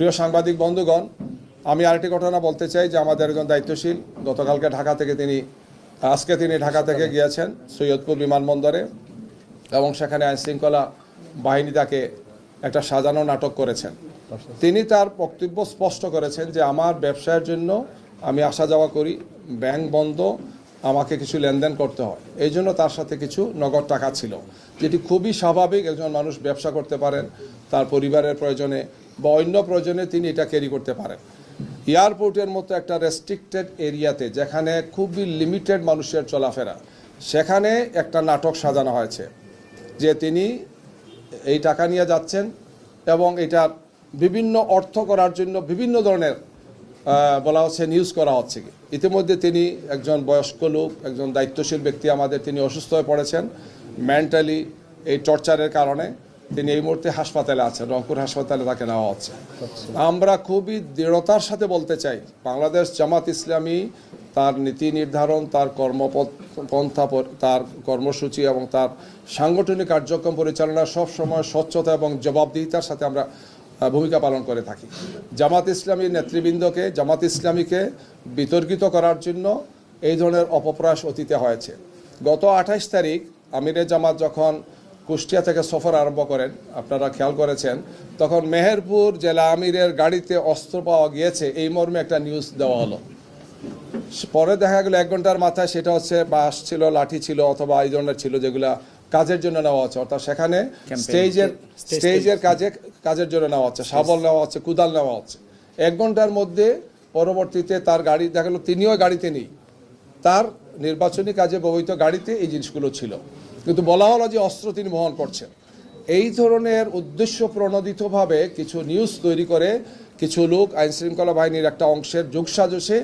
প্রিয় সাংবাদিক বন্ধুগণ, আমি আরেকটি ঘটনা বলতে চাই যে আমাদের একজন দায়িত্বশীল গতকালকে আজকে তিনি ঢাকা থেকে গিয়েছেন সৈয়দপুর বিমানবন্দরে এবং সেখানে আইনশৃঙ্খলা বাহিনী তাকে একটা সাজানো নাটক করেছেন। তিনি তার বক্তব্য স্পষ্ট করেছেন যে আমার ব্যবসায়ের জন্য আমি আসা যাওয়া করি, ব্যাংক বন্ধ, আমাকে কিছু লেনদেন করতে হয়, এই জন্য তার সাথে কিছু নগদ টাকা ছিল, যেটি খুবই স্বাভাবিক। একজন মানুষ ব্যবসা করতে পারেন, তার পরিবারের প্রয়োজনে বা অন্য প্রয়োজনে তিনি এটা ক্যারি করতে পারেন। এয়ারপোর্টের মতো একটা রেস্ট্রিক্টেড এরিয়াতে যেখানে খুবই লিমিটেড মানুষের চলাফেরা, সেখানে একটা নাটক সাজানো হয়েছে যে তিনি এই টাকা নিয়ে যাচ্ছেন এবং এটার বিভিন্ন অর্থ করার জন্য বিভিন্ন ধরনের বলা হচ্ছে নিউজ করা হচ্ছে। ইতিমধ্যে তিনি একজন বয়স্ক লোক, একজন দায়িত্বশীল ব্যক্তি আমাদের, তিনি অসুস্থ হয়ে পড়েছেন মেন্টালি এই টর্চারের কারণে। তিনি এই মুহূর্তে হাসপাতালে আছেন, রংপুর হাসপাতালে তাকে নেওয়া হচ্ছে। আমরা খুবই দৃঢ়তার সাথে বলতে চাই, বাংলাদেশ জামাত ইসলামী তার নীতি নির্ধারণ, তার কর্মপন্থা, তার কর্মসূচি এবং তার সাংগঠনিক কার্যক্রম পরিচালনা সব সময় স্বচ্ছতা এবং জবাবদিহিতার সাথে আমরা ভূমিকা পালন করে থাকি। জামাত ইসলামীর নেতৃবৃন্দকে, জামাত ইসলামীকে বিতর্কিত করার জন্য এই ধরনের অপপ্রয়াস অতীতে হয়েছে। গত 28 তারিখ আমিরে জামাত যখন কুষ্টিয়া থেকে সফর আরম্ভ করেন, আপনারা খেয়াল করেছেন, তখন মেহেরপুর জেলা আমিরের গাড়িতে অস্ত্র পাওয়া গিয়েছে এই মর্মে একটা নিউজ দেওয়া হলো। পরে দেখা গেল 1 ঘন্টার মাথায় সেটা হচ্ছে বাঁশ ছিল, লাঠি ছিল অথবা এই ধরনের ছিল যেগুলা কাজের জন্য নেওয়া হচ্ছে, অর্থাৎ সেখানে স্টেজের কাজের জন্য নেওয়া হচ্ছে, শাবল নেওয়া হচ্ছে, কুদাল নেওয়া হচ্ছে। 1 ঘন্টার মধ্যে পরবর্তীতে তার গাড়ি দেখা গেল তিনিও গাড়িতে নেই, তার নির্বাচনী কাজে ব্যবহৃত গাড়িতে এই জিনিসগুলো ছিল, কিন্তু বলা হলো যে অস্ত্র তিনি বহন করছেন। এই ধরনের উদ্দেশ্য প্রণোদিতভাবে কিছু নিউজ তৈরি করে কিছু লোক আইনশৃঙ্খলা বাহিনীর একটা অংশের যোগসাজশে